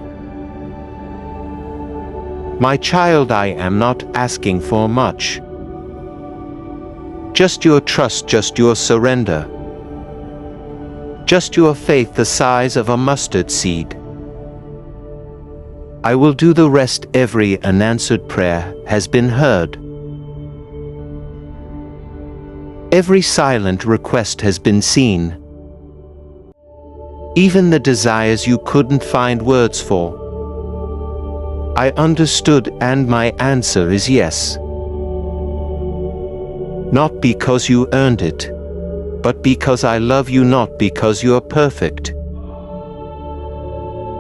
My child, I am not asking for much. Just your trust, just your surrender. Just your faith the size of a mustard seed. I will do the rest. Every unanswered prayer has been heard. Every silent request has been seen. Even the desires you couldn't find words for. I understood, and my answer is yes. Not because you earned it, but because I love you, not because you are perfect,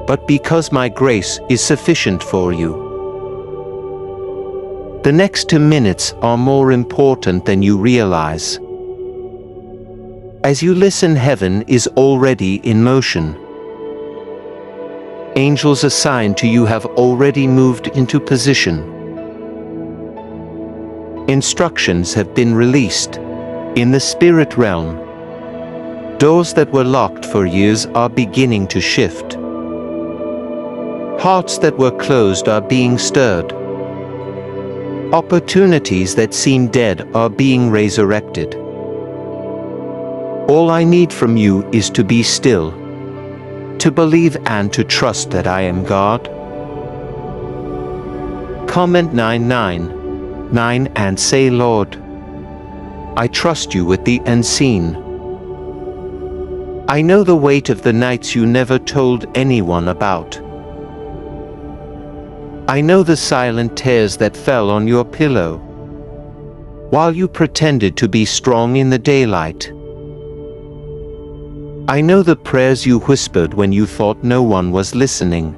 but because my grace is sufficient for you. The next 2 minutes are more important than you realize. As you listen, heaven is already in motion. Angels assigned to you have already moved into position. Instructions have been released. In the spirit realm, doors that were locked for years are beginning to shift. Hearts that were closed are being stirred. Opportunities that seem dead are being resurrected. All I need from you is to be still, to believe and to trust that I am God. Comment 999 and say, Lord, I trust you with the unseen. I know the weight of the nights you never told anyone about. I know the silent tears that fell on your pillow while you pretended to be strong in the daylight. I know the prayers you whispered when you thought no one was listening.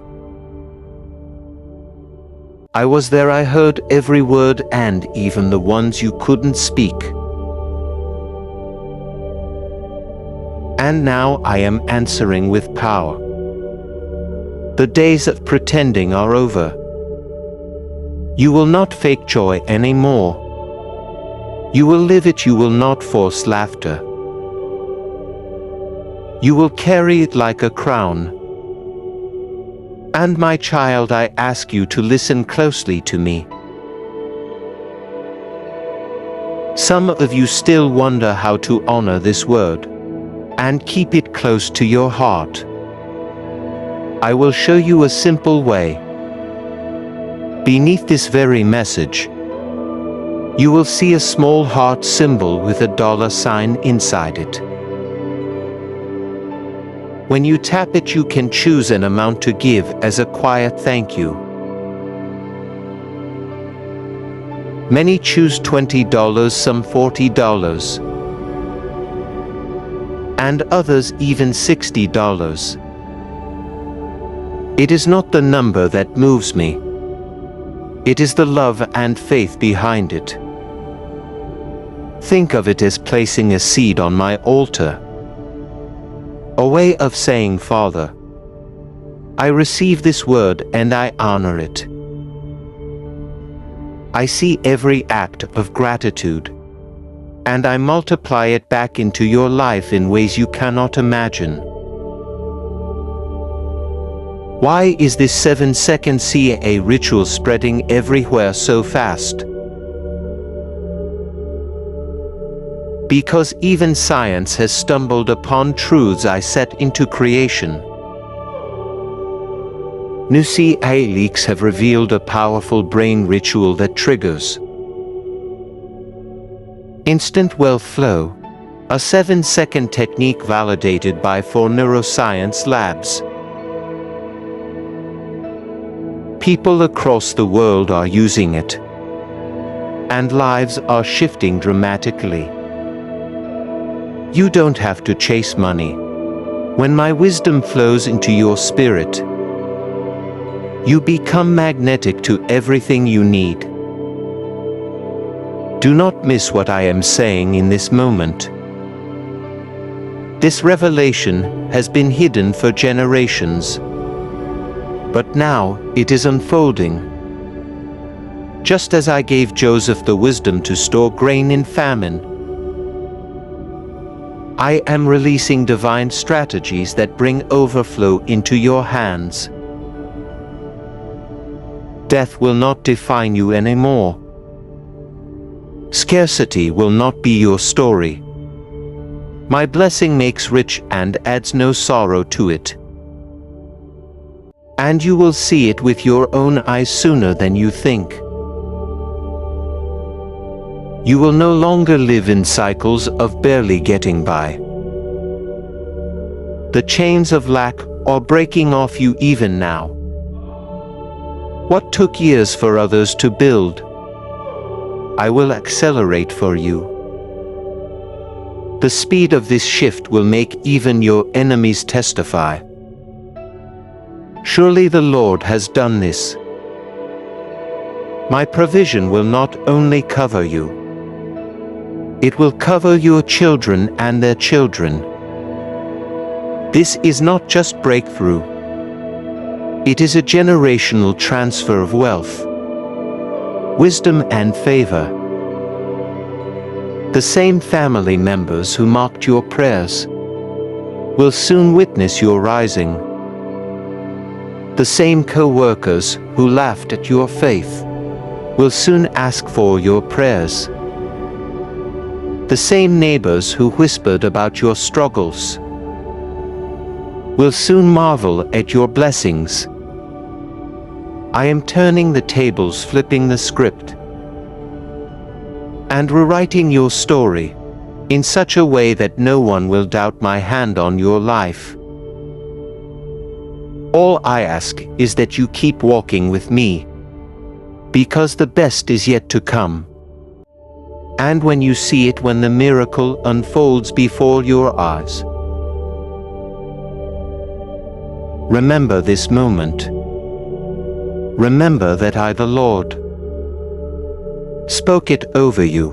I was there, I heard every word, and even the ones you couldn't speak. And now I am answering with power. The days of pretending are over. You will not fake joy anymore. You will live it, you will not force laughter. You will carry it like a crown. And my child, I ask you to listen closely to me. Some of you still wonder how to honor this word and keep it close to your heart. I will show you a simple way. Beneath this very message, you will see a small heart symbol with a $sign inside it. When you tap it, you can choose an amount to give as a quiet thank you. Many choose $20, some $40, and others even $60. It is not the number that moves me. It is the love and faith behind it. Think of it as placing a seed on my altar. A way of saying, Father, I receive this word and I honor it. I see every act of gratitude, and I multiply it back into your life in ways you cannot imagine. Why is this 7-second CA ritual spreading everywhere so fast? Because even science has stumbled upon truths I set into creation. New CIA leaks have revealed a powerful brain ritual that triggers instant wealth flow, a 7-second technique validated by 4 neuroscience labs. People across the world are using it, and lives are shifting dramatically. You don't have to chase money. When my wisdom flows into your spirit, you become magnetic to everything you need. Do not miss what I am saying in this moment. This revelation has been hidden for generations, but now it is unfolding. Just as I gave Joseph the wisdom to store grain in famine, I am releasing divine strategies that bring overflow into your hands. Death will not define you anymore. Scarcity will not be your story. My blessing makes rich and adds no sorrow to it. And you will see it with your own eyes sooner than you think. You will no longer live in cycles of barely getting by. The chains of lack are breaking off you even now. What took years for others to build, I will accelerate for you. The speed of this shift will make even your enemies testify. Surely the Lord has done this. My provision will not only cover you, it will cover your children and their children. This is not just breakthrough. It is a generational transfer of wealth, wisdom and favor. The same family members who mocked your prayers will soon witness your rising. The same co-workers who laughed at your faith will soon ask for your prayers. The same neighbors who whispered about your struggles will soon marvel at your blessings. I am turning the tables, flipping the script, and rewriting your story in such a way that no one will doubt my hand on your life. All I ask is that you keep walking with me, because the best is yet to come. And when you see it, when the miracle unfolds before your eyes, remember this moment. Remember that I, the Lord, spoke it over you.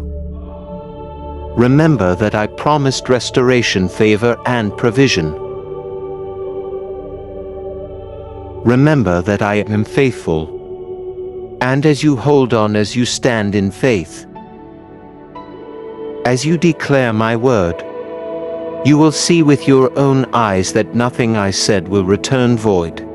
Remember that I promised restoration, favor, and provision. Remember that I am faithful, and as you hold on, as you stand in faith, as you declare my word, you will see with your own eyes that nothing I said will return void.